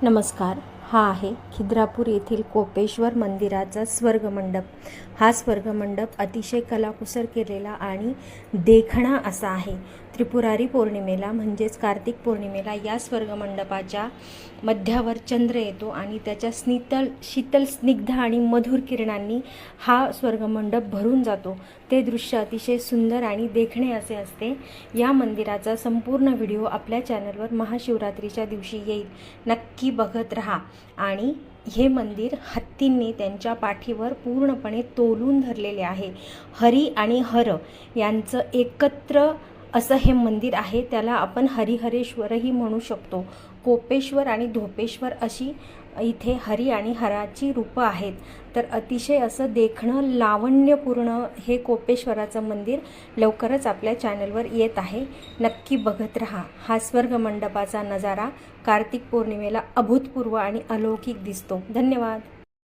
नमस्कार. हा आहे खिद्रापूर येथील कोपेश्वर मंदिराचा स्वर्गमंडप. हा स्वर्गमंडप अतिशय कलाकुसर केलेला आणि देखणा असा आहे. त्रिपुरारी पौर्णिमेला म्हणजेच कार्तिक पौर्णिमेला या स्वर्गमंडपाच्या मध्यावर चंद्र येतो आणि त्याच्या शीतल स्निग्ध आणि मधुर किरणांनी हा स्वर्गमंडप भरून जातो. ते दृश्य अतिशय सुंदर आणि देखणे असे असते. या मंदिराचा संपूर्ण व्हिडिओ आपल्या चॅनलवर महाशिवरात्रीच्या दिवशी येईल. नक्की बघत राहा. आणि हे मंदिर हत्तींनी त्यांच्या पाठीवर पूर्णपणे तोलून धरलेले आहे. हरी आणि हर यांचं एकत्र असं हे मंदिर आहे. त्याला आपण हरिहरेश्वरही म्हणू शकतो. कोपेश्वर आणि धोपेश्वर अशी इथे हरी आणि हराची रूपं आहेत. तर अतिशय असं देखणं लावण्यपूर्ण हे कोपेश्वराचं मंदिर लवकरच आपल्या चॅनलवर येत आहे. नक्की बघत राहा. हा स्वर्गमंडपाचा नजारा कार्तिक पौर्णिमेला अभूतपूर्व आणि अलौकिक दिसतो. धन्यवाद.